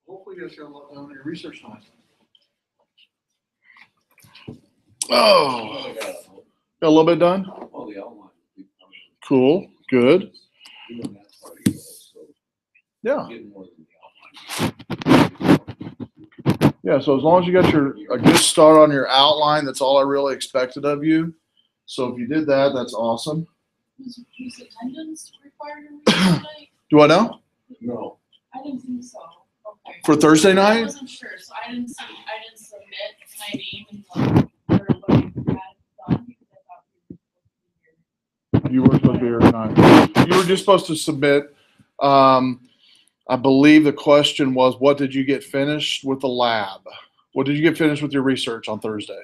Hopefully you guys got a lot done on your research time. Oh, got a little bit done? Well, the outline. Cool, good. Yeah. Yeah, so as long as you got a good start on your outline, that's all I really expected of you. So if you did that, that's awesome. Was attendance required tonight? Do I know? No. I didn't think so. Okay. For Thursday I night? wasn't sure, so I didn't submit my name and or what I had done because I thought you were supposed to be here tonight. You were just supposed to submit. I believe the question was, what did you get finished with the lab? What did you get finished with your research on Thursday?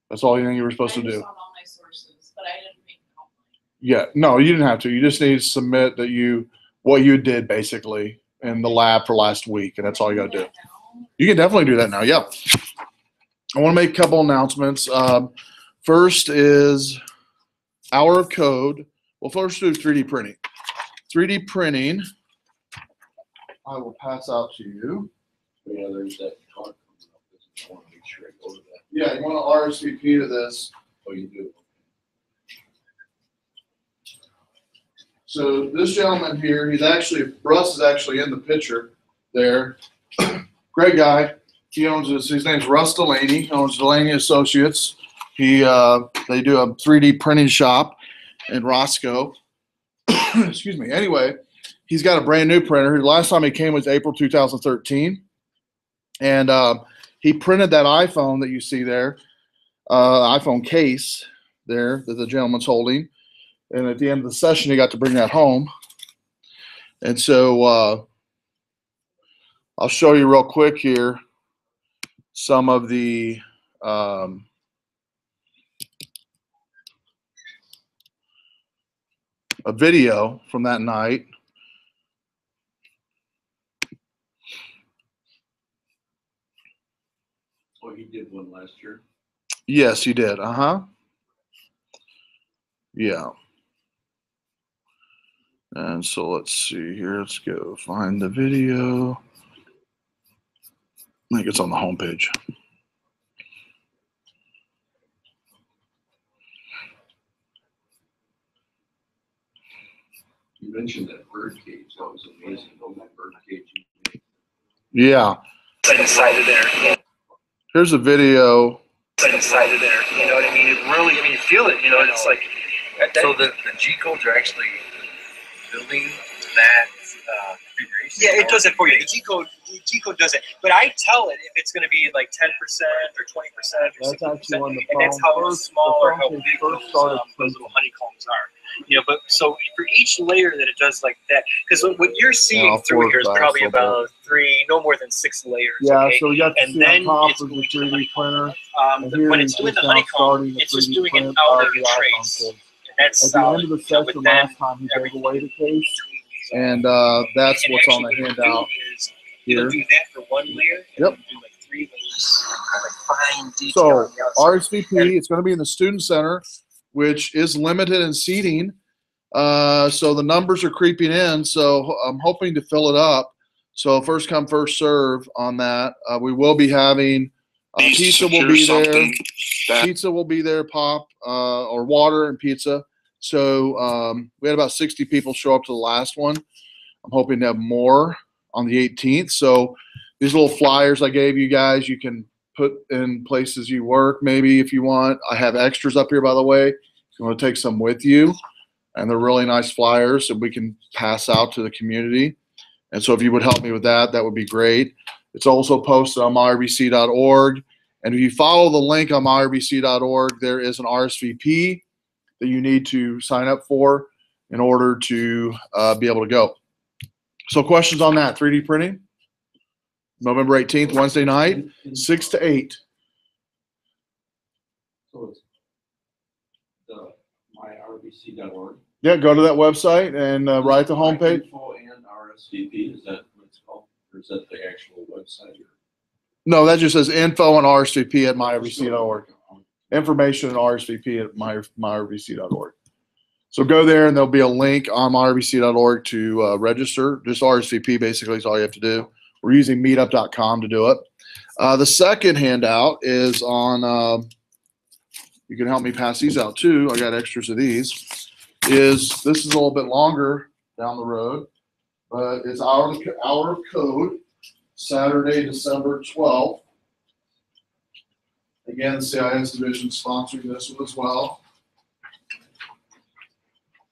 That's all you were supposed to do. I just found all my sources, but I didn't make an outline. Yeah, no, you didn't have to. You just need to submit that what you did basically in the lab for last week, and that's all you got to do. You can definitely do that now. Yeah. I want to make a couple announcements. First is Hour of Code. Well, first do 3D printing. 3D printing, I will pass out to you. Yeah, there's that talk coming up. I want to make sure I go to that. Yeah, you want to RSVP to this. Oh, you do? So this gentleman here, Russ is actually in the picture there. Great guy. He owns his name's Russ Delaney. He owns Delaney Associates. They do a 3D printing shop in Roscoe. Excuse me. Anyway, he's got a brand new printer. The last time he came was April 2013. And he printed that iPhone that you see there, iPhone case there that the gentleman's holding. And at the end of the session, he got to bring that home. And so I'll show you real quick here some of the a video from that night. Oh, he did one last year? Yes, he did. Yeah. And so let's see here. Let's go find the video. I think it's on the homepage. You mentioned that bird cage. That was amazing. Oh, that bird cage you made. Yeah. Inside of there. Here's a video. Inside of there. You know what I mean? It really, you feel it. You know, it's like, so the G codes are actually building that configuration. Yeah, it does it for you. The G code does it. But I tell it if it's going to be like 10% or 20% or 60%, and that's how small or how big those little honeycombs are. You know, but so for each layer that it does like that, because what you're seeing through here is probably about no more than 6 layers. Yeah, okay? so you got to and see then on top it's of the going to 3D printer. when it's doing the honeycomb, it's just doing it out of the trace. And that's at the end of the session last time, he gave away the case, and that's what's on the handout here. Do that for one layer. Yep. Do like 3 layers, like fine detail So on the outside. RSVP, it's going to be in the student center, which is limited in seating. So the numbers are creeping in. So I'm hoping to fill it up. So first come, first serve on that. We will be having pizza will be there. Pizza will be there, pop or water and pizza. So we had about 60 people show up to the last one. I'm hoping to have more on the 18th. So these little flyers I gave you guys, you can put in places you work maybe if you want. I have extras up here, by the way, if you want to take some with you. And they're really nice flyers that we can pass out to the community. And so if you would help me with that, that would be great. It's also posted on myrbc.org. And if you follow the link on myrbc.org, there is an RSVP that you need to sign up for in order to be able to go. So questions on that, 3D printing? November 18th, Wednesday night, 6 to 8. So it's myrbc.org. Yeah, go to that website and write the homepage. Info and RSVP, is that what it's called? Or is that the actual website? No, that just says info and RSVP at myrbc.org. Information and RSVP at myrbc.org. So go there and there'll be a link on myrbc.org to register. Just RSVP basically is all you have to do. We're using meetup.com to do it. The second handout is on, you can help me pass these out too. I got extras of these. This is a little bit longer down the road, but it's Hour of Code, Saturday, December 12th. Again, the CIS division sponsoring this one as well.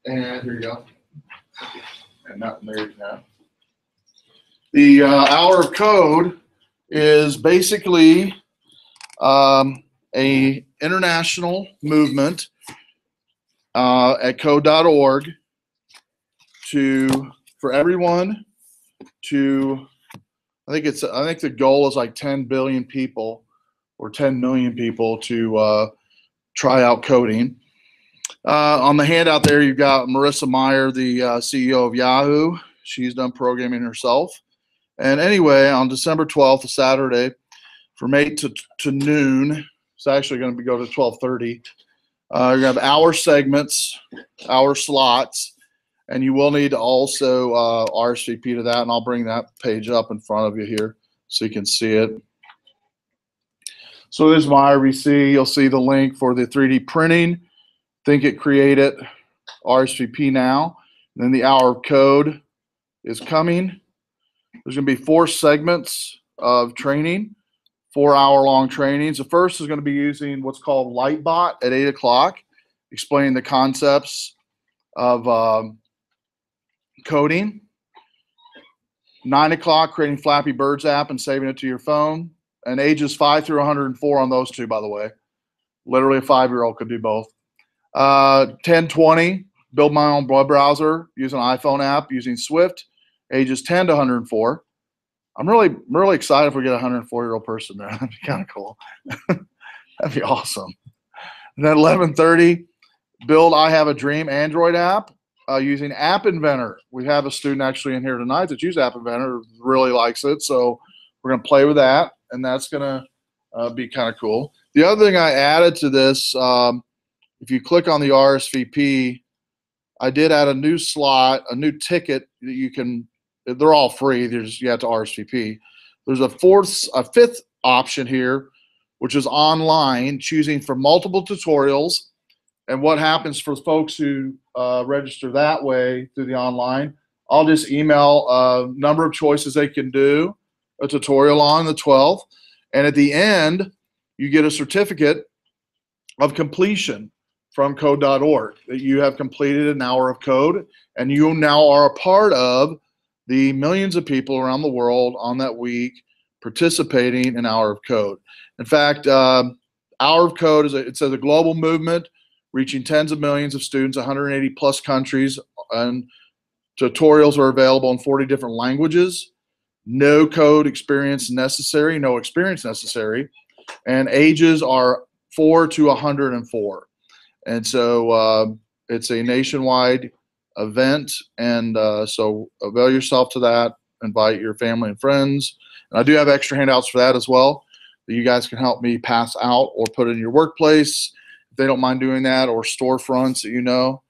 And here you go. And not married now. The Hour of Code is basically a international movement at code.org for everyone to, I think the goal is like 10 billion people or 10 million people to try out coding. On the handout there, you've got Marissa Meyer, the CEO of Yahoo. She's done programming herself. And anyway, on December 12th, a Saturday, from 8 to noon, it's actually going to go to 12:30. You're going to have hour segments, hour slots, and you will need to also RSVP to that, and I'll bring that page up in front of you here so you can see it. So there's my RBC. You'll see the link for the 3D printing. Think It, Create It, RSVP now. And then the Hour of Code is coming. There's going to be 4 segments of training, 4-hour-long trainings. The first is going to be using what's called Lightbot at 8 o'clock, explaining the concepts of coding. 9 o'clock, creating Flappy Birds app and saving it to your phone. And ages 5 through 104 on those two, by the way. Literally a 5-year-old could do both. 10:20, build my own web browser using an iPhone app using Swift, ages 10 to 104. I'm really excited if we get a 104-year-old person there. That'd be kind of cool. That'd be awesome. And then 11:30, build I Have a Dream Android app using App Inventor. We have a student actually in here tonight that uses App Inventor, really likes it. So we're going to play with that, and that's going to be kind of cool. The other thing I added to this, if you click on the RSVP, I did add a new slot, a new ticket that you can, they're all free, you have to RSVP. There's a 5th option here, which is online, choosing from multiple tutorials. And what happens for folks who register that way through the online, I'll just email a number of choices they can do a tutorial on the 12th. And at the end, you get a certificate of completion from code.org that you have completed an hour of code, and you now are a part of the millions of people around the world on that week participating in Hour of Code. In fact, Hour of Code it's a global movement reaching tens of millions of students, 180 plus countries, and tutorials are available in 40 different languages. No code experience necessary, no experience necessary, and ages are 4 to 104. And so it's a nationwide event, and so avail yourself to that. Invite your family and friends. And I do have extra handouts for that as well that you guys can help me pass out or put in your workplace if they don't mind doing that, or storefronts that you know.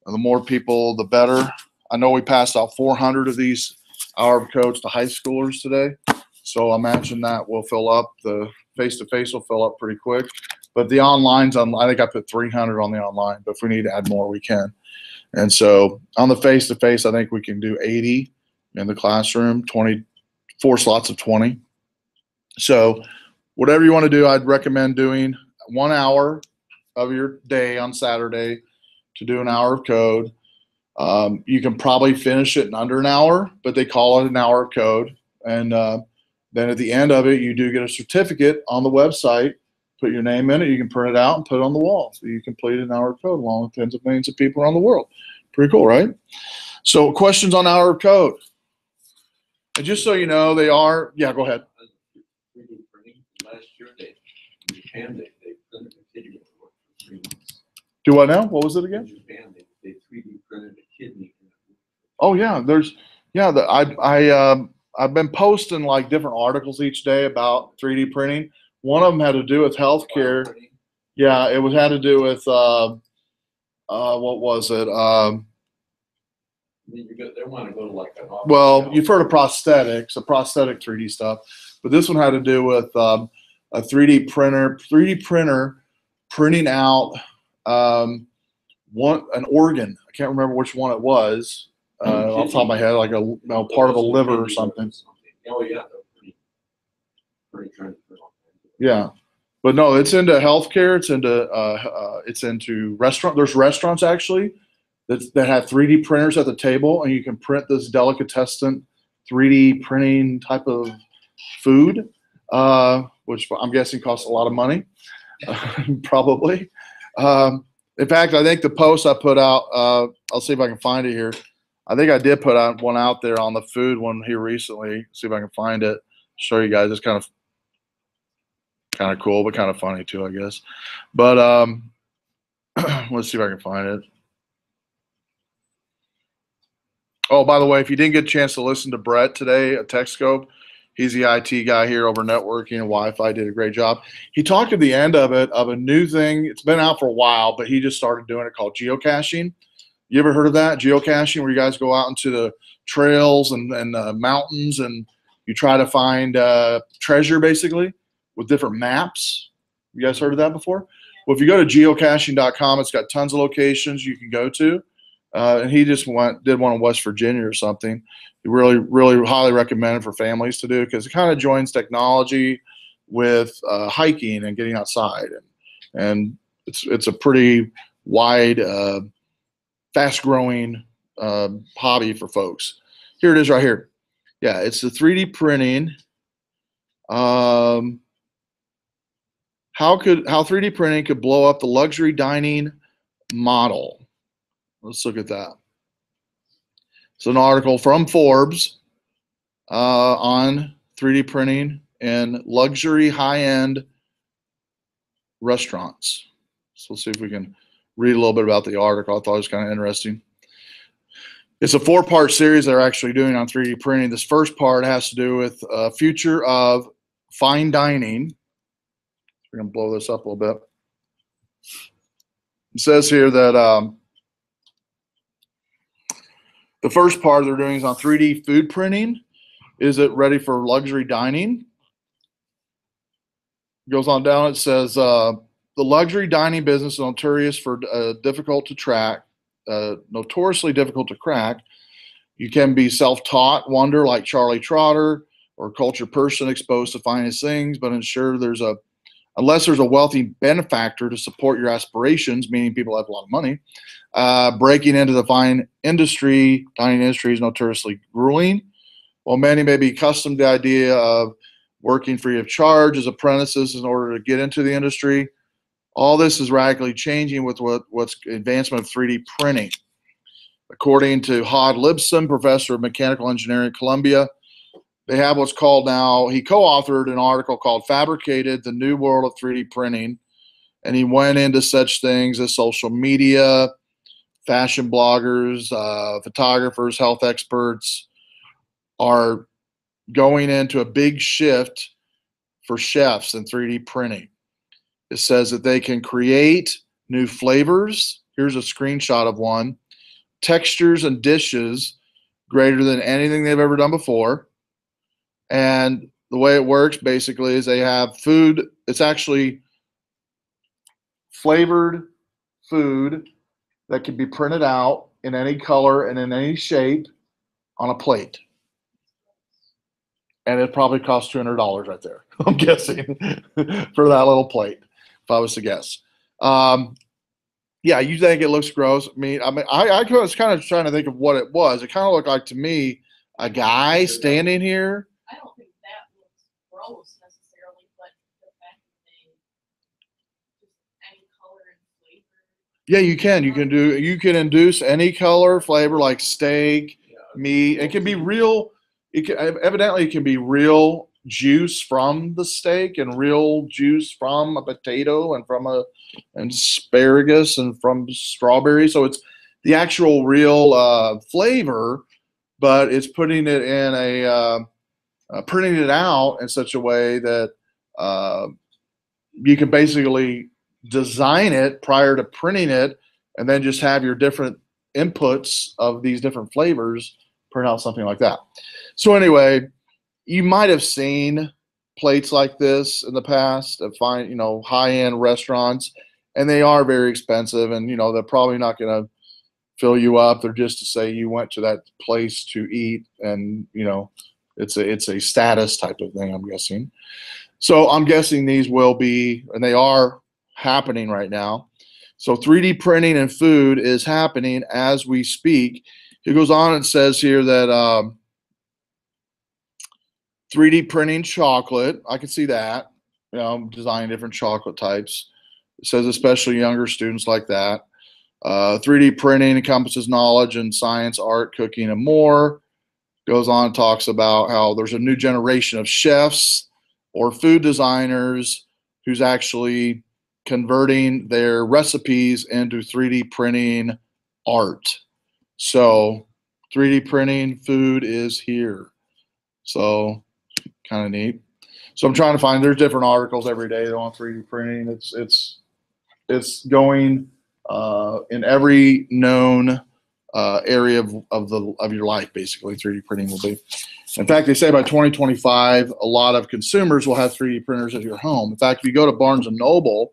And the more people, the better. I know we passed out 400 of these Hour of Codes to high schoolers today, so I imagine that will fill up. The face-to-face will fill up pretty quick. But the online's on, I think I put 300 on the online, but if we need to add more, we can. And so on the face-to-face, I think we can do 80 in the classroom, 24 slots of 20. So whatever you want to do, I'd recommend doing 1 hour of your day on Saturday to do an hour of code. You can probably finish it in under an hour, but they call it an hour of code. And then at the end of it, you do get a certificate on the website. Put your name in it. You can print it out and put it on the wall. So you completed an hour of code along with tens of millions of people around the world. Pretty cool, right? So questions on Hour of Code. And just so you know, they are, yeah, go ahead. 3D printing last year, in Japan, they printed a kidney for 3 months. Do what now? What was it again? In Japan, they 3D printed a kidney. Oh yeah, I've been posting like different articles each day about 3D printing. One of them had to do with healthcare. Yeah, it had to do with what was it? I mean, they want to go to like an office. Well, you've heard of prosthetics, a prosthetic 3D stuff, but this one had to do with a 3D printer printing out an organ. I can't remember which one it was off the top of my head, like part of a liver or something. Oh yeah, pretty trying to print all kinds of- Yeah, but no, it's into healthcare. It's into restaurant. There's restaurants actually that have 3D printers at the table, and you can print this delicatessen 3D printing type of food, which I'm guessing costs a lot of money, probably. In fact, I think the post I put out, I'll see if I can find it here. I think I did put out one out there on the food one here recently. See if I can find it. Show you guys. It's kind of cool, but kind of funny too, I guess. But let's see if I can find it. Oh, by the way, if you didn't get a chance to listen to Brett today at TechScope, he's the IT guy here over networking and Wi-Fi, did a great job. He talked at the end of it of a new thing. It's been out for a while, but he just started doing it called geocaching. You ever heard of that? Geocaching, where you guys go out into the trails and mountains and you try to find treasure basically with different maps. You guys heard of that before? Well, if you go to geocaching.com, it's got tons of locations you can go to. And he just did one in West Virginia or something. He really, really highly recommend it for families to do because it kind of joins technology with hiking and getting outside, and it's a pretty wide, fast-growing hobby for folks. Here it is, right here. Yeah, it's the 3D printing. How 3D printing could blow up the luxury dining model. Let's look at that. It's an article from Forbes on 3D printing and luxury high-end restaurants. So let's see if we can read a little bit about the article. I thought it was kind of interesting. It's a 4-part series they're actually doing on 3D printing. This first part has to do with future of fine dining. We're going to blow this up a little bit. It says here that the first part they're doing is on 3D food printing. Is it ready for luxury dining? It goes on down. It says the luxury dining business is notorious for notoriously difficult to crack. You can be self-taught wonder like Charlie Trotter or a cultured person exposed to finest things, but unless there's a wealthy benefactor to support your aspirations, meaning people have a lot of money, breaking into the dining industry is notoriously grueling. While many may be accustomed to the idea of working free of charge as apprentices in order to get into the industry, all this is radically changing with what's advancement of 3D printing. According to Hod Libson, professor of mechanical engineering at Columbia, they have what's called now, he co-authored an article called Fabricated, the New World of 3D Printing. And he went into such things as social media, fashion bloggers, photographers, health experts are going into a big shift for chefs in 3D printing. It says that they can create new flavors. Here's a screenshot of one. Textures and dishes greater than anything they've ever done before. And the way it works basically is they have food. It's actually flavored food that can be printed out in any color and in any shape on a plate. And it probably costs $200 right there, I'm guessing, for that little plate, if I was to guess. Yeah, you think it looks gross? I was kind of trying to think of what it was. It kind of looked like to me a guy standing here. I don't think that looks gross necessarily, but the fact that they just any color and flavor. Yeah, you can induce any color, flavor like steak, meat. It can be real. Evidently it can be real juice from the steak and real juice from a potato and from an asparagus and from strawberry. So it's the actual real flavor, but it's putting it in printing it out in such a way that you can basically design it prior to printing it and then just have your different inputs of these different flavors print out something like that. So anyway, you might have seen plates like this in the past at fine, you know, high-end restaurants, and they are very expensive, and you know, they're probably not going to fill you up. They're just to say you went to that place to eat, and you know, it's a status type of thing, I'm guessing. So I'm guessing these will be, and they are happening right now. So 3D printing in food is happening as we speak. It goes on and says here that 3D printing chocolate, I can see that, you know, designing different chocolate types. It says especially younger students like that. 3D printing encompasses knowledge in science, art, cooking, and more. Goes on and talks about how there's a new generation of chefs or food designers who's actually converting their recipes into 3D printing art. So 3D printing food is here. So kind of neat. So I'm trying to find, there's different articles every day on 3D printing. It's going in every known area of your life, basically 3D printing will be. In fact, they say by 2025, a lot of consumers will have 3D printers at your home. In fact, if you go to Barnes & Noble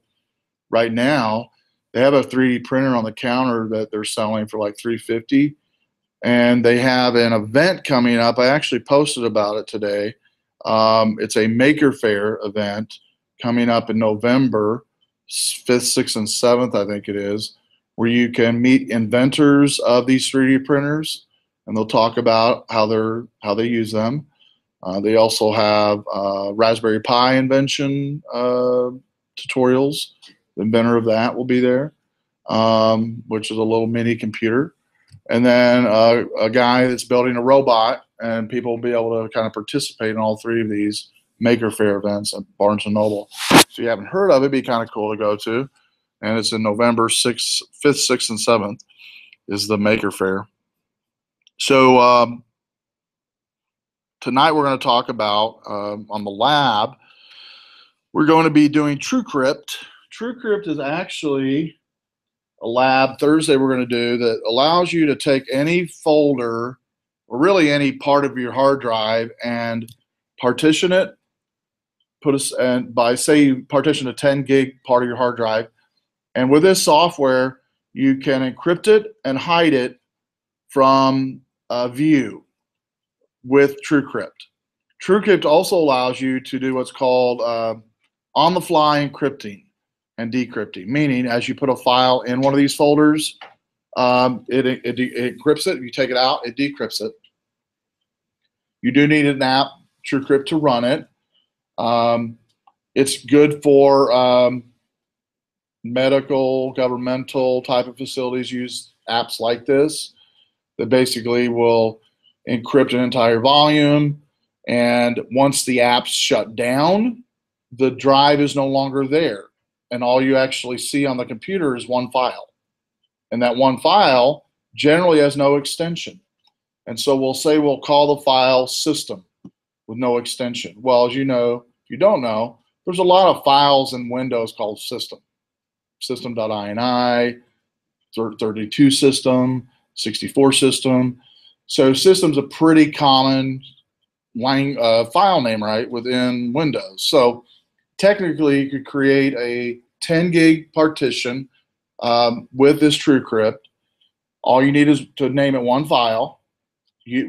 right now, they have a 3D printer on the counter that they're selling for like $350. And they have an event coming up. I actually posted about it today. It's a Maker Faire event coming up in November 5th, 6th, and 7th, I think it is, where you can meet inventors of these 3D printers, and they'll talk about how they use them. They also have Raspberry Pi invention tutorials. The inventor of that will be there, which is a little mini computer. And then a guy that's building a robot, and people will be able to kind of participate in all three of these Maker Faire events at Barnes & Noble. So you haven't heard of it, it'd be kind of cool to go to. And it's in November 6th, 5th, 6th, and 7th is the Maker Faire. So tonight we're going to talk about, on the lab, we're going to be doing TrueCrypt. TrueCrypt is actually a lab Thursday we're going to do that allows you to take any folder, or really any part of your hard drive, and partition it. And by, say you partition a 10 gig part of your hard drive, and with this software you can encrypt it and hide it from view with TrueCrypt. TrueCrypt also allows you to do what's called on-the-fly encrypting and decrypting, meaning as you put a file in one of these folders, it encrypts it. You take it out, it decrypts it. You do need an app, TrueCrypt, to run it. It's good for medical, governmental type of facilities use apps like this that basically will encrypt an entire volume, and once the app's shut down, the drive is no longer there, and all you actually see on the computer is one file, and that one file generally has no extension. And so we'll call the file system with no extension. Well, as you know, if you don't know, there's a lot of files in Windows called system. System.ini, 32 system, 64 system. So system's a pretty common file name, right, within Windows. So technically you could create a 10 gig partition with this TrueCrypt. All you need is to name it one file.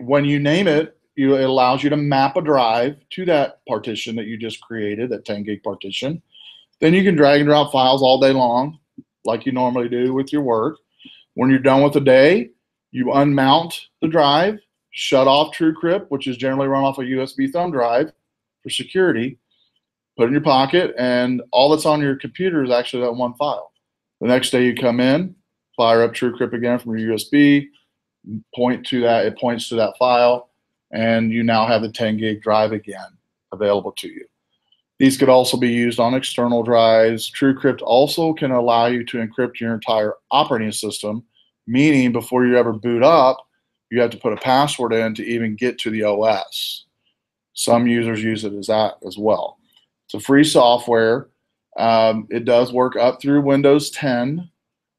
When you name it, it allows you to map a drive to that partition that you just created, that 10 gig partition. Then you can drag and drop files all day long, like you normally do with your work. When you're done with the day, you unmount the drive, shut off TrueCrypt, which is generally run off a USB thumb drive for security, put it in your pocket, and all that's on your computer is actually that one file. The next day you come in, fire up TrueCrypt again from your USB, point to that, it points to that file, and you now have the 10 gig drive again available to you. These could also be used on external drives. TrueCrypt also can allow you to encrypt your entire operating system, meaning before you ever boot up, you have to put a password in to even get to the OS. Some users use it as that as well. It's a free software. It does work up through Windows 10.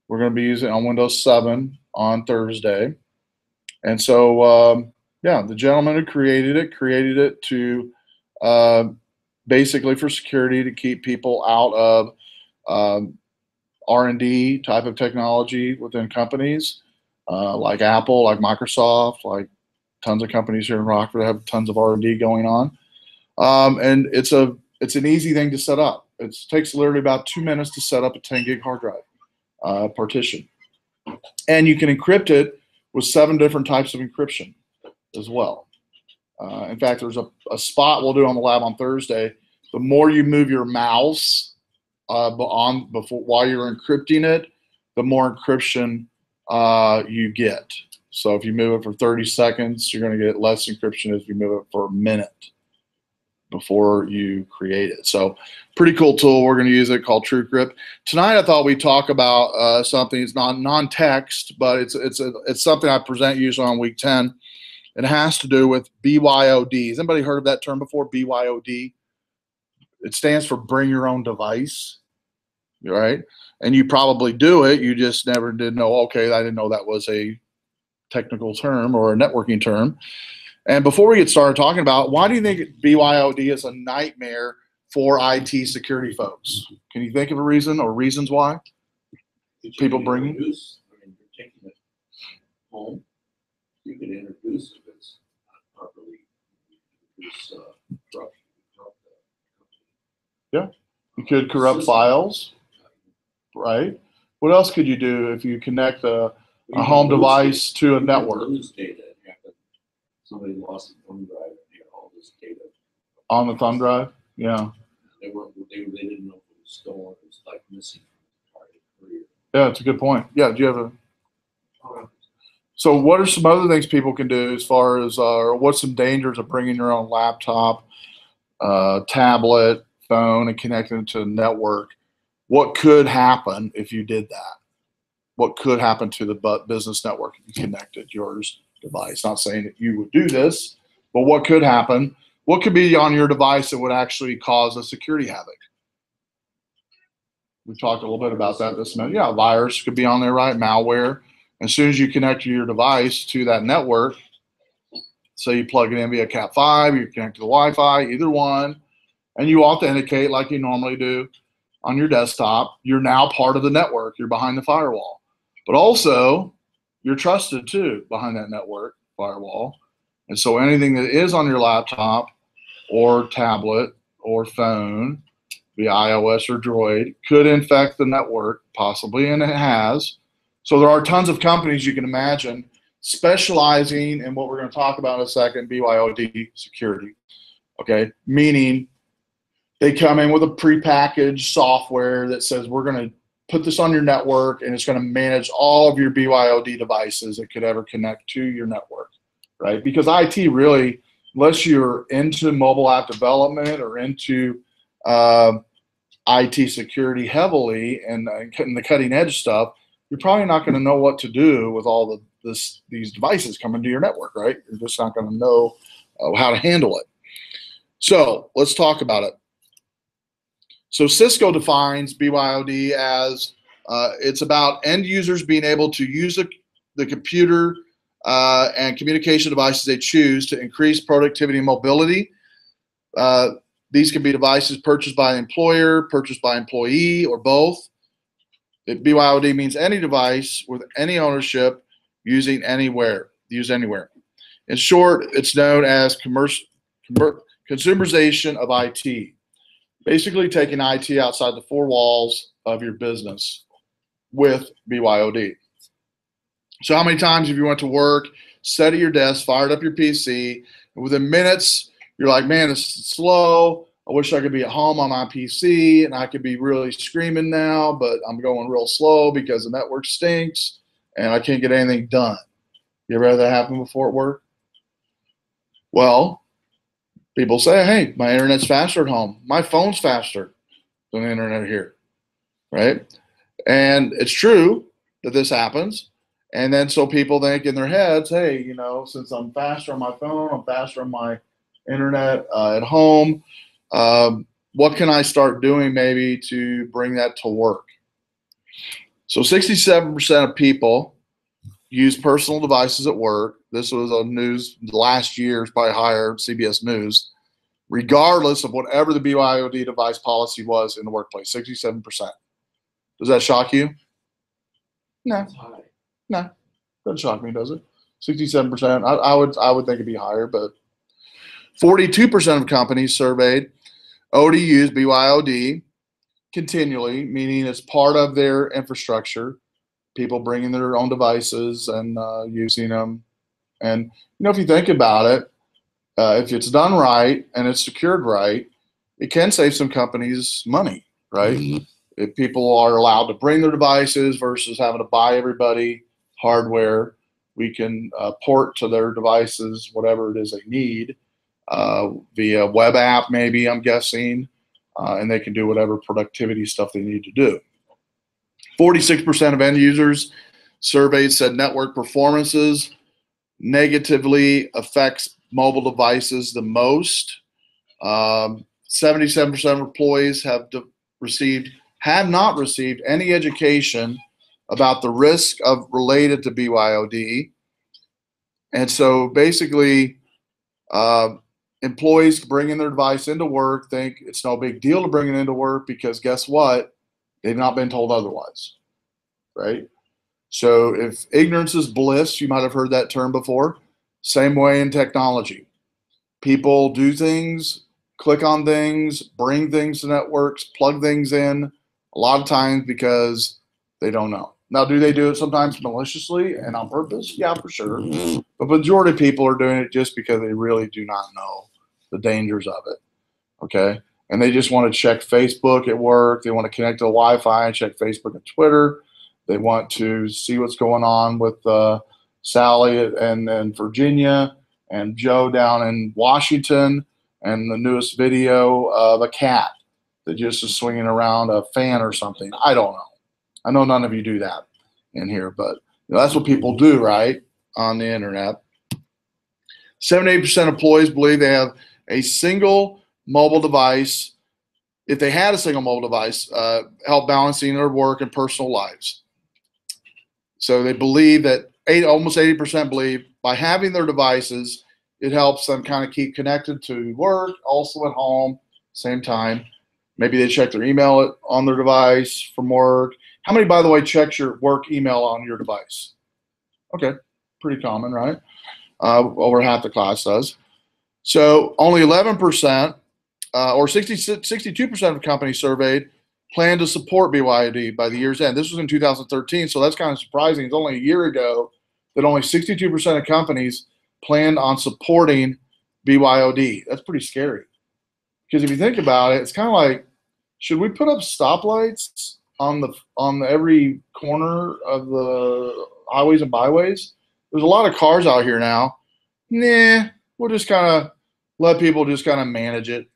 We're going to be using it on Windows 7 on Thursday. And so, yeah, the gentleman who created it to basically for security, to keep people out of R&D type of technology within companies like Apple, like Microsoft, like tons of companies here in Rockford have tons of R&D going on. And it's an easy thing to set up. It takes literally about 2 minutes to set up a 10 gig hard drive partition. And you can encrypt it with 7 different types of encryption as well. In fact, there's a spot we'll do on the lab on Thursday. The more you move your mouse while you're encrypting it, the more encryption you get. So if you move it for 30 seconds, you're going to get less encryption if you move it for a minute before you create it. So pretty cool tool. We're going to use it called TrueCrypt. Tonight I thought we'd talk about something. It's not non-text, but it's something I present usually on week 10. It has to do with BYOD. Has anybody heard of that term before? BYOD. It stands for bring your own device, right? And you probably do it. You just never did know, okay, I didn't know that was a technical term or a networking term. And before we get started talking about, why do you think BYOD is a nightmare for IT security folks? Can you think of a reason or reasons why people bring it? I mean, you're taking it home. You can introduce if it's not properly corrupt. Yeah, you could corrupt files, right? What else could you do if you connect a home device to a network? Lose data. Somebody lost a thumb drive and had all this data On the thumb drive? Yeah. They didn't know if it was stolen. It was like missing from the career. Yeah, it's a good point. Yeah, do you have a? So what are some other things people can do as far as, or what's some dangers of bringing your own laptop, tablet, phone, and connecting it to a network? What could happen if you did that? What could happen to the business network if you connected yours device? Not saying that you would do this, but what could happen? What could be on your device that would actually cause a security havoc? We talked a little bit about that this minute. Yeah, a virus could be on there, right? Malware. As soon as you connect your device to that network, so you plug it in via Cat5, you connect to the Wi-Fi, either one, and you authenticate like you normally do on your desktop, you're now part of the network. You're behind the firewall. But also, you're trusted too behind that network firewall. And so anything that is on your laptop or tablet or phone, via iOS or Droid, could infect the network, possibly, and it has. So there are tons of companies you can imagine specializing in what we're going to talk about in a second, BYOD security. Okay, meaning they come in with a prepackaged software that says we're going to put this on your network and it's going to manage all of your BYOD devices that could ever connect to your network, right? Because IT really, unless you're into mobile app development or into IT security heavily and the cutting edge stuff, you're probably not going to know what to do with all these devices coming to your network, right? You're just not going to know how to handle it. So let's talk about it. So Cisco defines BYOD as it's about end users being able to use the computer and communication devices they choose to increase productivity and mobility. These can be devices purchased by an employer, purchased by employee, or both. BYOD means any device with any ownership used anywhere. In short, it's known as consumerization of IT. Basically taking IT outside the four walls of your business with BYOD. So how many times have you went to work, sat at your desk, fired up your PC, and within minutes, you're like, man, it's slow. I wish I could be at home on my PC and I could be really screaming now, but I'm going real slow because the network stinks and I can't get anything done. You ever had that happen before at work? Well, people say, hey, my internet's faster at home. My phone's faster than the internet here, right? And it's true that this happens. And then so people think in their heads, hey, you know, since I'm faster on my phone, I'm faster on my internet at home, what can I start doing maybe to bring that to work? So 67% of people use personal devices at work. This was on news last year, it's probably higher, CBS News, regardless of whatever the BYOD device policy was in the workplace, 67%. Does that shock you? No, That's high. no, doesn't shock me, does it? 67%. I would think it'd be higher, but 42% of companies surveyed already use BYOD continually, meaning it's part of their infrastructure. People bringing their own devices and using them. And if you think about it, if it's done right and it's secured right, it can save some companies money, right? Mm-hmm. If people are allowed to bring their devices versus having to buy everybody hardware, we can port to their devices whatever it is they need via web app, maybe, I'm guessing, and they can do whatever productivity stuff they need to do. 46% of end users surveyed said network performances negatively affects mobile devices the most. 77% of employees have not received any education about the risk related to BYOD. And so basically, employees bringing their device into work think it's no big deal to bring it into work because guess what? They've not been told otherwise, right? So if ignorance is bliss, you might have heard that term before. Same way in technology. People do things, click on things, bring things to networks, plug things in, a lot of times because they don't know. Now, do they do it sometimes maliciously and on purpose? Yeah, for sure. But the majority of people are doing it just because they really do not know the dangers of it, okay? And they just want to check Facebook at work. They want to connect to the Wi-Fi and check Facebook and Twitter. They want to see what's going on with Sally in Virginia and Joe down in Washington and the newest video of a cat that just is swinging around a fan or something. I don't know. I know none of you do that in here, but that's what people do, right, on the internet. 78% of employees believe they have a single mobile device. If they had a single mobile device, help balancing their work and personal lives. So they believe that almost 80% believe by having their devices, it helps them kind of keep connected to work, also at home, same time. Maybe they check their email on their device from work. How many, by the way, checks your work email on your device? Okay, pretty common, right? Over half the class does. So only 11%, or 62% of companies surveyed plan to support BYOD by the year's end. This was in 2013, so that's kind of surprising. It's only a year ago that only 62% of companies planned on supporting BYOD. That's pretty scary. Because if you think about it, it's kind of like, should we put up stoplights on every corner of the highways and byways? There's a lot of cars out here now. Nah, we'll just kind of let people just kind of manage it.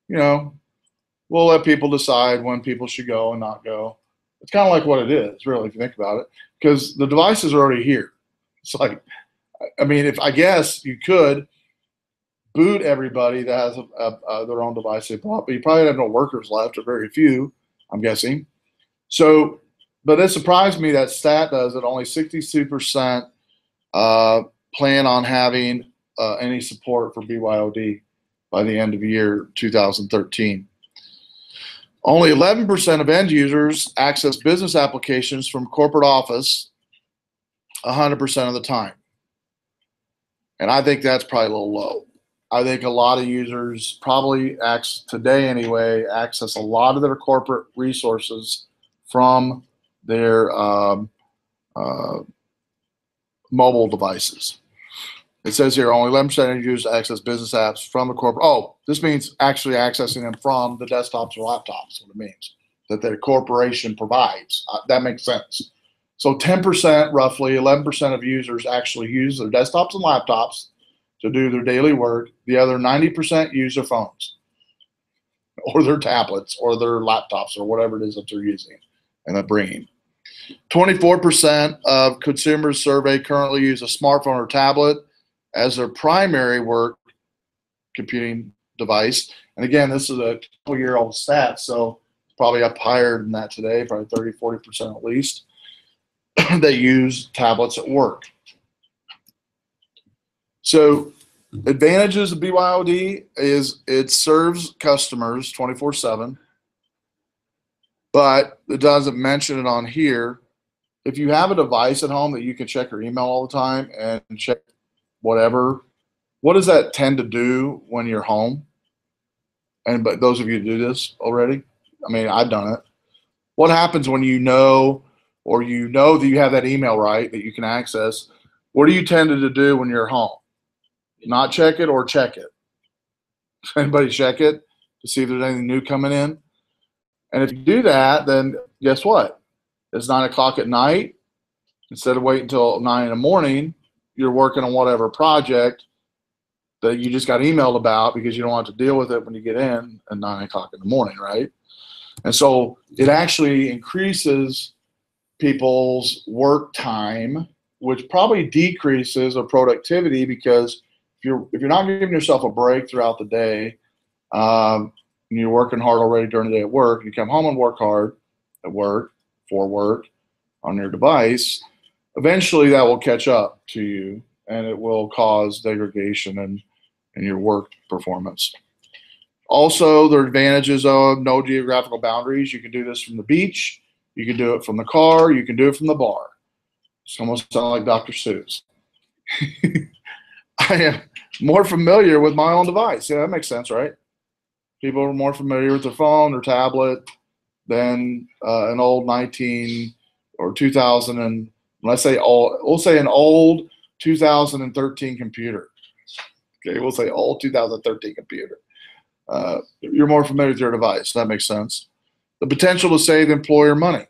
We'll let people decide when people should go and not go. It's kind of like what it is, really, if you think about it, because the devices are already here. It's like, I mean, I guess you could boot everybody that has their own device. You probably have no workers left, or very few, I'm guessing. So, but it surprised me that stat does that only 62% plan on having any support for BYOD by the end of the year 2013. Only 11% of end users access business applications from corporate office 100% of the time. And I think that's probably a little low. I think a lot of users probably today anyway, access a lot of their corporate resources from their mobile devices. It says here only 11% of users access business apps from the corporate. Oh, this means actually accessing them from the desktops or laptops. What it means that their corporation provides. That makes sense. So 10%, roughly 11% of users actually use their desktops and laptops to do their daily work. The other 90% use their phones or their tablets or their laptops or whatever it is that they're using and they're bringing. 24% of consumers surveyed currently use a smartphone or tablet as their primary work computing device. And again, this is a couple-year-old stat, so it's probably up higher than that today, probably 30, 40% at least, that use tablets at work. So advantages of BYOD is it serves customers 24/7, but it doesn't mention it on here. If you have a device at home that you can check your email all the time and check whatever, what does that tend to do when you're home? And but those of you who do this already, I mean, I've done it. What happens when you know, or you know that you have that email right that you can access? What do you tend to do when you're home? Not check it or check it? Anybody check it to see if there's anything new coming in? And if you do that, then guess what? It's 9 o'clock at night. Instead of waiting until 9 in the morning, you're working on whatever project that you just got emailed about because you don't want to deal with it when you get in at 9 o'clock in the morning, right? And so it actually increases people's work time, which probably decreases their productivity, because if you're not giving yourself a break throughout the day, and you're working hard already during the day at work, you come home and work hard at work, for work, on your device, eventually that will catch up to you and it will cause degradation in your work performance. Also, there are advantages of no geographical boundaries. You can do this from the beach, you can do it from the car, you can do it from the bar. It's almost sound like Dr. Seuss. I am more familiar with my own device. Yeah, that makes sense, right? People are more familiar with their phone or tablet than an old 19 or 2000 and let's say old, we'll say an old 2013 computer. Okay, we'll say old 2013 computer. You're more familiar with your device. That makes sense. The potential to save the employer money.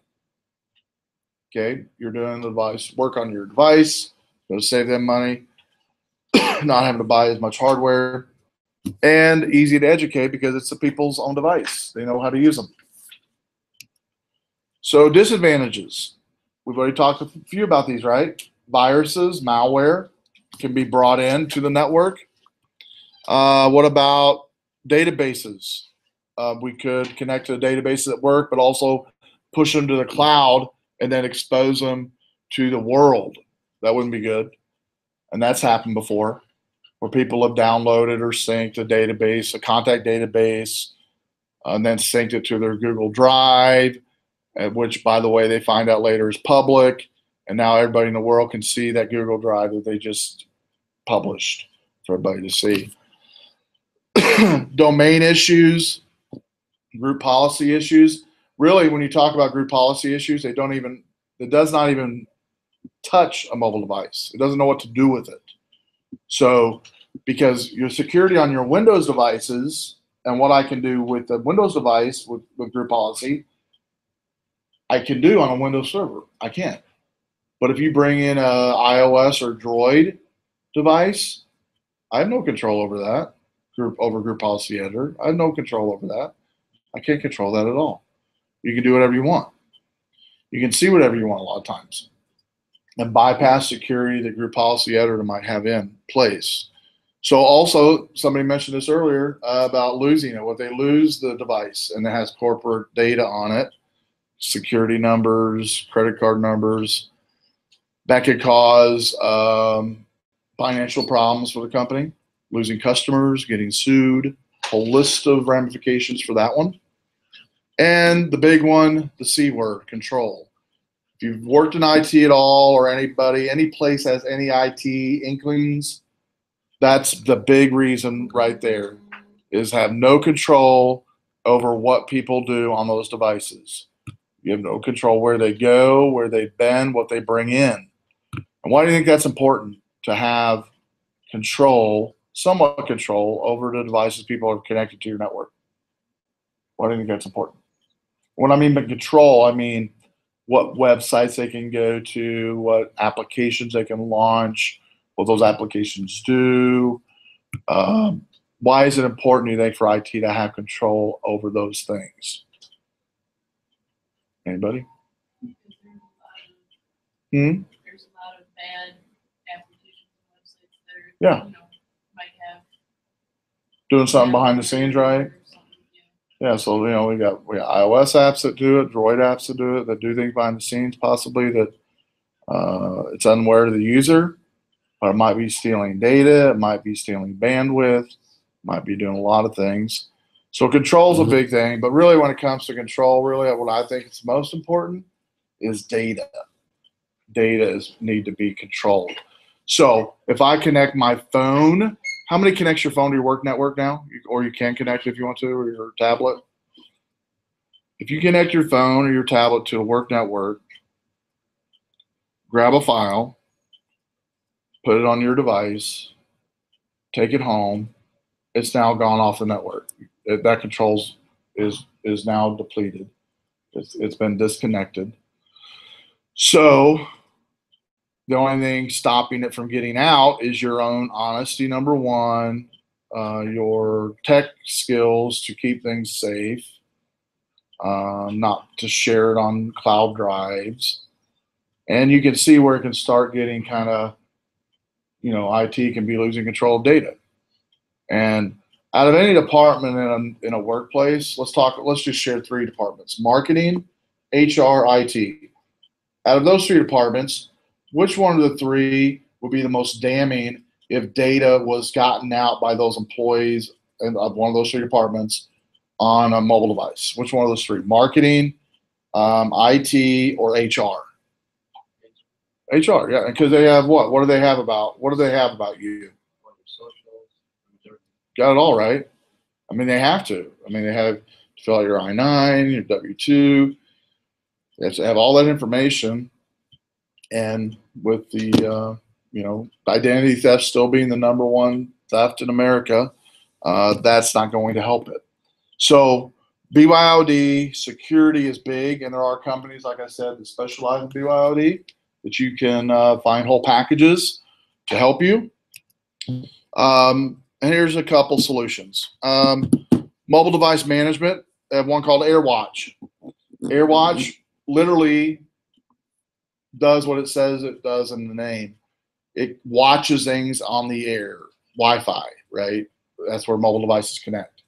Okay, you're doing the device work on your device, going to save them money, not having to buy as much hardware, and easy to educate because it's the people's own device. They know how to use them. So disadvantages. We've already talked a few about these, right? Viruses, malware can be brought in to the network. What about databases? We could connect to the databases at work, but also push them to the cloud and then expose them to the world. That wouldn't be good. And that's happened before, where people have downloaded or synced a database, a contact database, and then synced it to their Google Drive, which, by the way, they find out later is public. And now everybody in the world can see that Google Drive that they just published for everybody to see. Domain issues, group policy issues. Really, when you talk about group policy issues, it does not even touch a mobile device. It doesn't know what to do with it. So, because your security on your Windows devices and what I can do with the Windows device with group policy, I can do on a Windows server. I can't. But if you bring in a iOS or Droid device, I have no control over that. Group policy editor. I have no control over that. I can't control that at all. You can do whatever you want. You can see whatever you want a lot of times and bypass security that group policy editor might have in place. So also, somebody mentioned this earlier about losing it. What they lose the device and it has corporate data on it, security numbers, credit card numbers, that could cause financial problems for the company, losing customers, getting sued, a whole list of ramifications for that one. And the big one, the C word, control. If you've worked in IT at all, or anybody, any place has any IT inklings, that's the big reason right there, is have no control over what people do on those devices. You have no control where they go, where they've been, what they bring in. And why do you think that's important, to have control, somewhat control, over the devices people are connected to your network? Why do you think that's important? When I mean by control, I mean what websites they can go to, what applications they can launch, what those applications do. Why is it important, do you think, for IT to have control over those things? Anybody? There's a lot of bad applications and websites that are, Yeah. might have Doing something behind the scenes, right? Yeah, so we got iOS apps that do it, Droid apps that do it, that do things behind the scenes, possibly that it's unaware to the user, but it might be stealing data, it might be stealing bandwidth, might be doing a lot of things. So control is a big thing, but really when it comes to control, really what I think is most important is data. Data need to be controlled. So if I connect my phone, how many connects your phone to your work network now? Or you can connect if you want to, or your tablet. If you connect your phone or your tablet to a work network, grab a file, put it on your device, take it home, it's now gone off the network. That controls is now depleted. It's been disconnected. So the only thing stopping it from getting out is your own honesty, number one, your tech skills to keep things safe, not to share it on cloud drives. And you can see where it can start getting kind of, IT can be losing control of data. And out of any department in a workplace, let's just share three departments: marketing, HR, IT. Out of those three departments, which one of the three would be the most damning if data was gotten out by those employees of one of those three departments on a mobile device? Which one of those three? Marketing, IT, or HR? HR, yeah, because they have what? What do they have about you? Got it all right. I mean, they have to. I mean, they have to fill out your I-9, your W-2. They have to have all that information. And with the, identity theft still being the number one theft in America, that's not going to help it. So BYOD security is big, and there are companies, like I said, that specialize in BYOD that you can find whole packages to help you. And here's a couple solutions. Mobile device management. They have one called AirWatch. AirWatch literally does what it says it does in the name. It watches things on the air, Wi-Fi, right? That's where mobile devices connect.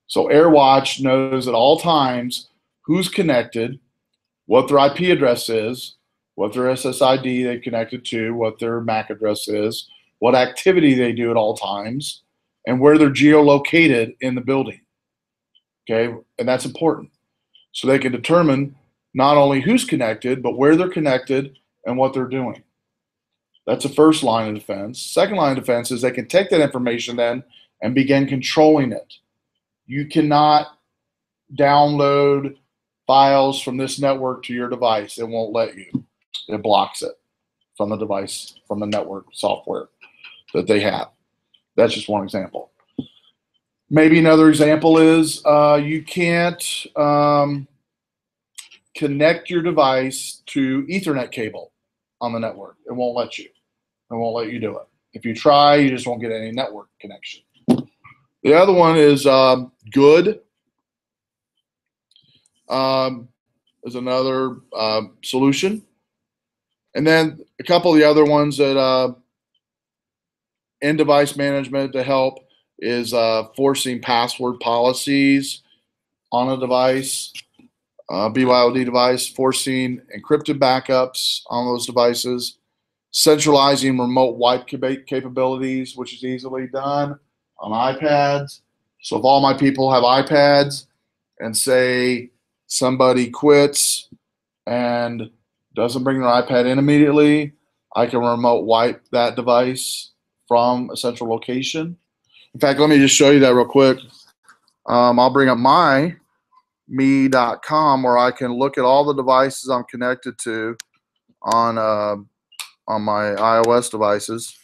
So AirWatch knows at all times who's connected, what their IP address is, what their SSID they connected to, what their MAC address is, what activity they do at all times, and where they're geolocated in the building. Okay, and that's important. So they can determine not only who's connected, but where they're connected and what they're doing. That's the first line of defense. Second line of defense is they can take that information then and begin controlling it. You cannot download files from this network to your device. It won't let you. It blocks it from the device, from the network software that they have. That's just one example. Maybe another example is you can't connect your device to Ethernet cable on the network. It won't let you. It won't let you do it. If you try, you just won't get any network connection. The other one is good. Is another solution. And then a couple of the other ones that in device management to help is forcing password policies on a device, BYOD device, forcing encrypted backups on those devices, centralizing remote wipe capabilities, which is easily done on iPads. So if all my people have iPads and say somebody quits and doesn't bring their iPad in immediately, I can remote wipe that device from a central location. In fact, let me just show you that real quick. I'll bring up my me.com where I can look at all the devices I'm connected to on my iOS devices.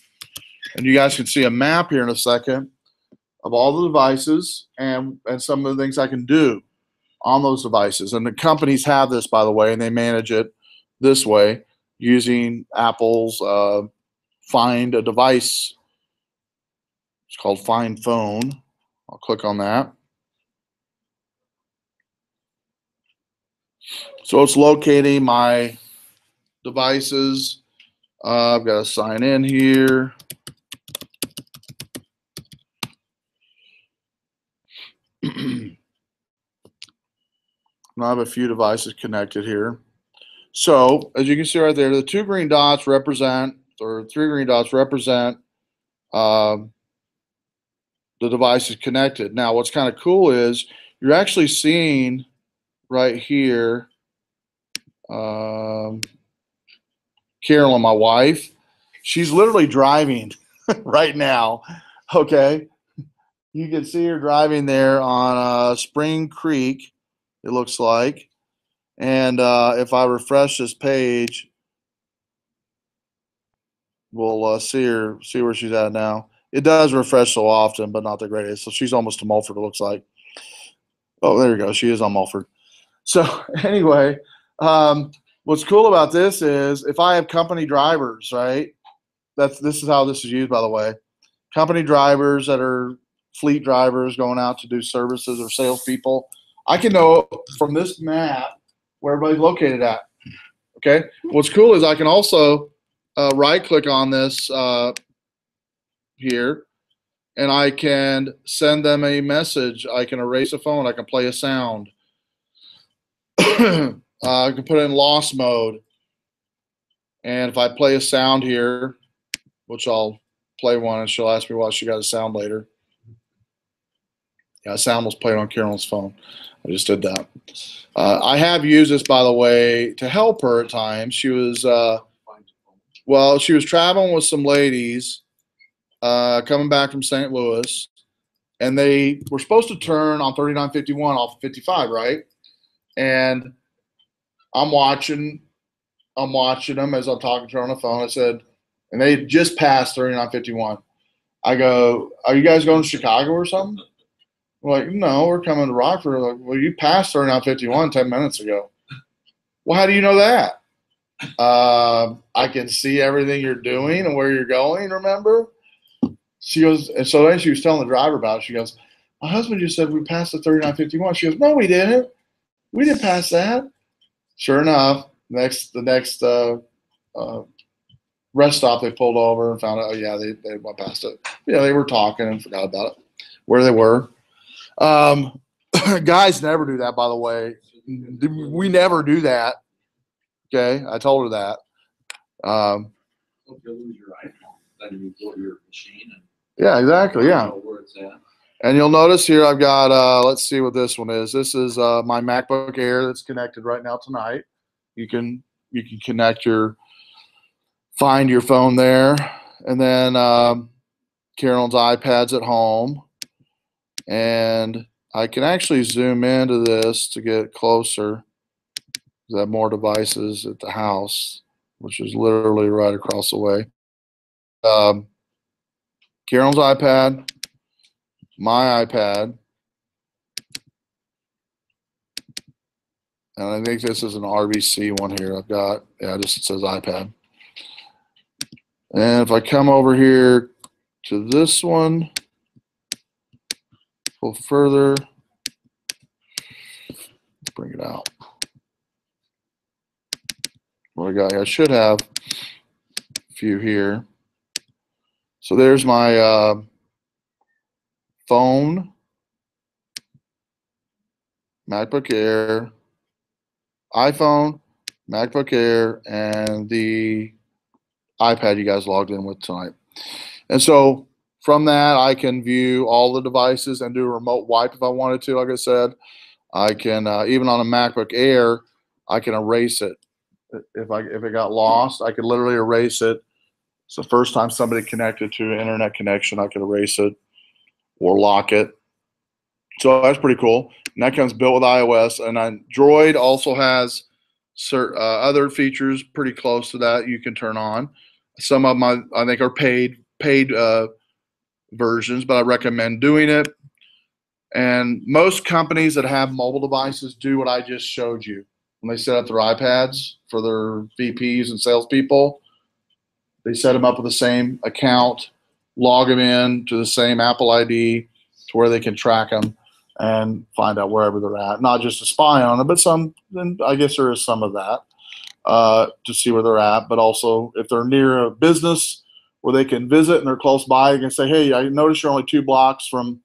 And you guys can see a map here in a second of all the devices and some of the things I can do on those devices. And the companies have this, by the way, and they manage it this way using Apple's Find a Device. It's called Find Phone. I'll click on that. So it's locating my devices. I've got to sign in here. And I have a few devices connected here. So as you can see right there, the two green dots represent, or three green dots represent the devices connected. Now, what's kind of cool is you're actually seeing right here, Carolyn, my wife, she's literally driving right now. Okay. You can see her driving there on Spring Creek, it looks like. And if I refresh this page, we'll see where she's at now. It does refresh so often, but not the greatest. So she's almost to Mulford, it looks like. Oh, there you go. She is on Mulford. So anyway, what's cool about this is if I have company drivers, right? This is how this is used, by the way. Company drivers that are fleet drivers going out to do services or salespeople, I can know from this map where everybody's located at. Okay. What's cool is I can also right click on this here, and I can send them a message. I can erase a phone. I can play a sound. I can put it in lost mode. And if I play a sound here, which I'll play one, and she'll ask me why she got a sound later. Yeah, sound was played on Carolyn's phone. I just did that. I have used this, by the way, to help her at times. She was, she was traveling with some ladies coming back from St. Louis, and they were supposed to turn on 3951 off of 55, right? And I'm watching them as I'm talking to her on the phone. I said, and they just passed 3951. I go, are you guys going to Chicago or something? We're like, no, we're coming to Rockford. Like, well, you passed 3951 10 minutes ago. Well, how do you know that? I can see everything you're doing and where you're going, remember? She goes, and so then she was telling the driver about it. She goes, my husband just said we passed the 3951. She goes, no, we didn't. We didn't pass that. Sure enough, the next rest stop, they pulled over and found out, oh, yeah, they went past it. Yeah, they were talking and forgot about it, where they were. Guys never do that, by the way. We never do that. Okay, I told her that. Hope you lose your iPhone, then you go to your machine and Yeah, exactly. Yeah. know where it's at. And you'll notice here I've got, let's see what this one is. This is my MacBook Air that's connected right now tonight. You can connect find your phone there. And then Carolyn's iPad's at home. And I can actually zoom into this to get closer. I have more devices at the house, which is literally right across the way. Carolyn's iPad, my iPad, and I think this is an RBC one here. I've got, yeah, just it says iPad. And if I come over here to this one, go further, bring it out. What I got here, I should have a few here. So there's my phone, MacBook Air, iPhone, MacBook Air, and the iPad you guys logged in with tonight. And so from that, I can view all the devices and do a remote wipe if I wanted to. Like I said, I can even on a MacBook Air, I can erase it. If it got lost, I could literally erase it. It's the first time somebody connected to an internet connection, I could erase it or lock it. So that's pretty cool. And that comes built with iOS. And Droid also has other features pretty close to that you can turn on. Some of them I think are paid versions, but I recommend doing it. And most companies that have mobile devices do what I just showed you. When they set up their iPads for their VPs and salespeople, they set them up with the same account, log them in to the same Apple ID to where they can track them and find out wherever they're at. Not just to spy on them, but I guess there is some of that to see where they're at. But also if they're near a business where they can visit and they're close by, they can say, hey, I noticed you're only 2 blocks from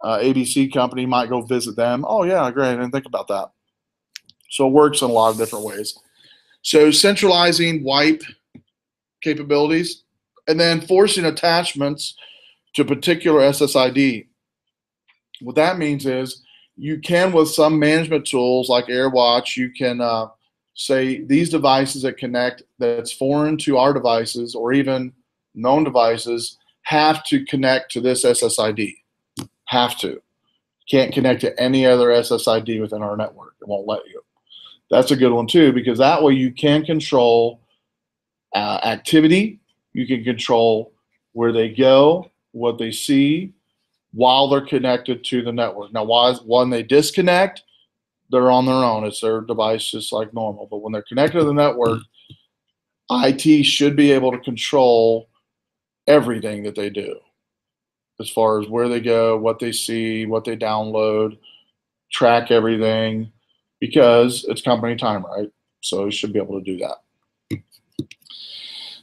ABC company, might go visit them. Oh, yeah, great. I didn't think about that. So it works in a lot of different ways. So centralizing wipe capabilities and then forcing attachments to particular SSID. What that means is you can, with some management tools like AirWatch, you can say these devices that connect that's foreign to our devices or even known devices have to connect to this SSID. Have to. Can't connect to any other SSID within our network. It won't let you. That's a good one too, because that way you can control activity. You can control where they go, what they see, while they're connected to the network. Now, when they disconnect, they're on their own. It's their device just like normal. But when they're connected to the network, IT should be able to control everything that they do as far as where they go, what they see, what they download, track everything, because it's company time, right? So you should be able to do that.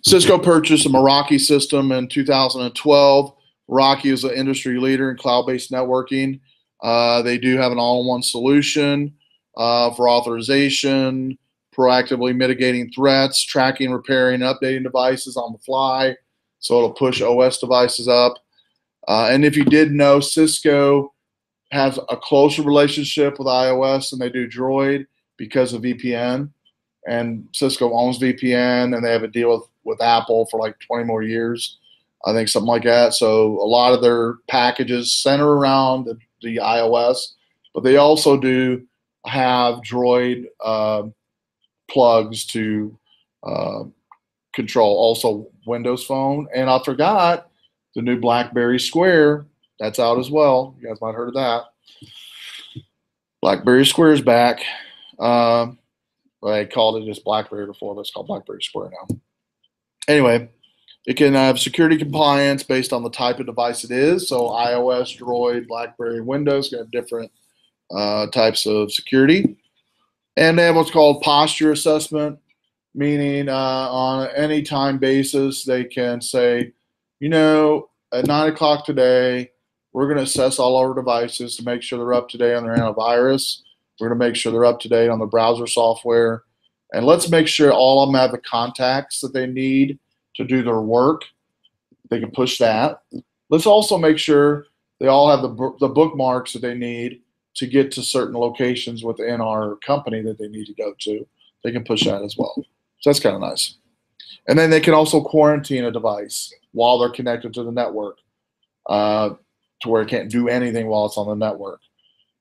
Cisco purchased a Meraki system in 2012. Meraki is an industry leader in cloud-based networking. They do have an all-in-one solution for authorization, proactively mitigating threats, tracking, repairing, and updating devices on the fly. So it'll push OS devices up. And if you didn't know, Cisco has a closer relationship with iOS than they do Droid because of VPN. And Cisco owns VPN, and they have a deal with Apple for like 20 more years. I think something like that. So a lot of their packages center around the iOS, but they also do have Droid plugs to control also Windows Phone. And I forgot the new BlackBerry Square. That's out as well. You guys might have heard of that. BlackBerry Square is back. They called it just BlackBerry before, but it's called BlackBerry Square now. Anyway, it can have security compliance based on the type of device it is. So iOS, Droid, BlackBerry, Windows can have different types of security. And they have what's called posture assessment, meaning on any time basis, they can say, you know, at 9 o'clock today, we're going to assess all our devices to make sure they're up to date on their antivirus. We're going to make sure they're up to date on the browser software. And let's make sure all of them have the contacts that they need to do their work. They can push that. Let's also make sure they all have the bookmarks that they need to get to certain locations within our company that they need to go to. They can push that as well. So that's kind of nice. And then they can also quarantine a device while they're connected to the network to where it can't do anything while it's on the network.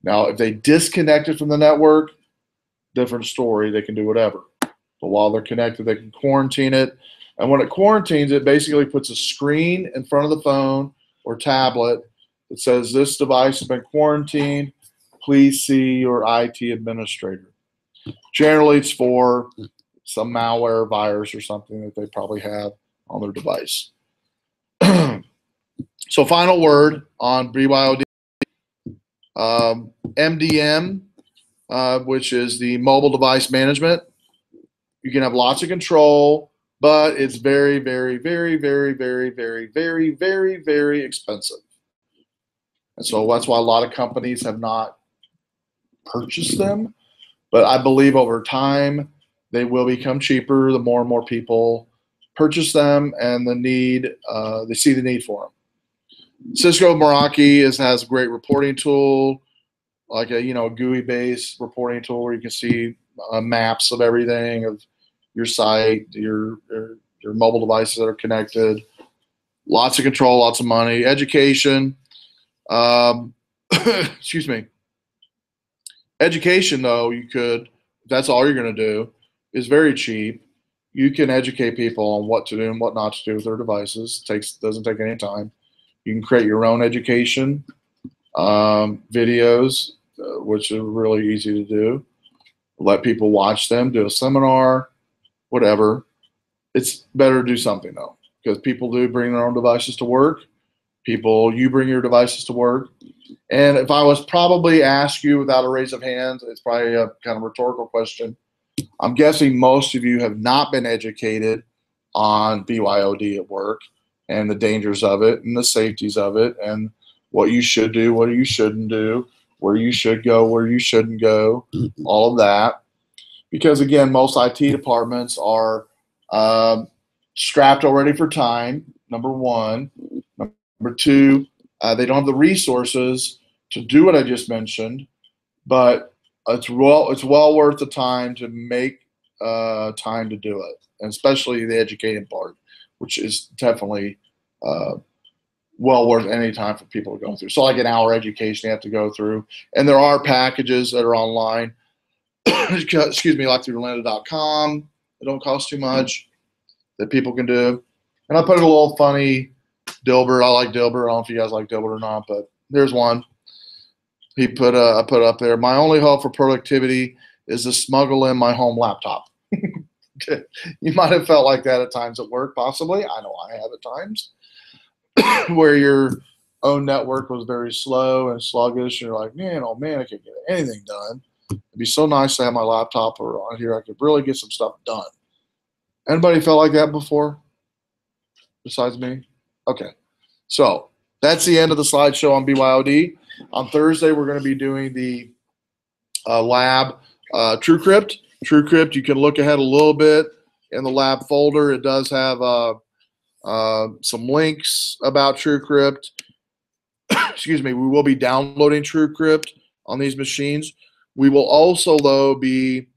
Now, if they disconnect it from the network, different story. They can do whatever. But while they're connected, they can quarantine it. And when it quarantines, it basically puts a screen in front of the phone or tablet that says, this device has been quarantined. Please see your IT administrator. Generally, it's for some malware virus or something that they probably have on their device. So final word on BYOD. MDM, which is the mobile device management. You can have lots of control, but it's very, very, very, very, very, very, very, very, very expensive. And so that's why a lot of companies have not purchased them. But I believe over time, they will become cheaper the more and more people purchase them and they see the need for them. Cisco Meraki has a great reporting tool, like a GUI-based reporting tool where you can see maps of everything, of your site, your mobile devices that are connected. Lots of control, lots of money. Education. Excuse me. Education, though, if that's all you're going to do, is very cheap. You can educate people on what to do and what not to do with their devices. Doesn't take any time. You can create your own education videos, which are really easy to do. Let people watch them, do a seminar, whatever. It's better to do something, though, because people do bring their own devices to work. You bring your devices to work. And if I was probably asked you without a raise of hands, it's probably a kind of rhetorical question. I'm guessing most of you have not been educated on BYOD at work and the dangers of it and the safeties of it and what you should do, what you shouldn't do, where you should go, where you shouldn't go, all of that. because again, most IT departments are strapped already for time. Number one. Number two, they don't have the resources to do what I just mentioned, but it's well worth the time to make time to do it, and especially the educating part, which is definitely well worth any time for people to go through. So like an hour education you have to go through, and there are packages that are online. Excuse me, like through lynda.com. They don't cost too much that people can do. And I put in a little funny Dilbert. I like Dilbert. I don't know if you guys like Dilbert or not, but there's one. I put up there. My only hope for productivity is to smuggle in my home laptop. You might have felt like that at times at work, possibly. I know I have at times where your own network was very slow and sluggish. And you're like, man, oh man, I can't get anything done. It'd be so nice to have my laptop on here. I could really get some stuff done. Anybody felt like that before? Besides me? Okay. So that's the end of the slideshow on BYOD. On Thursday, we're going to be doing the lab TrueCrypt. TrueCrypt, you can look ahead a little bit in the lab folder. It does have some links about TrueCrypt. Excuse me. We will be downloading TrueCrypt on these machines. We will also, though, be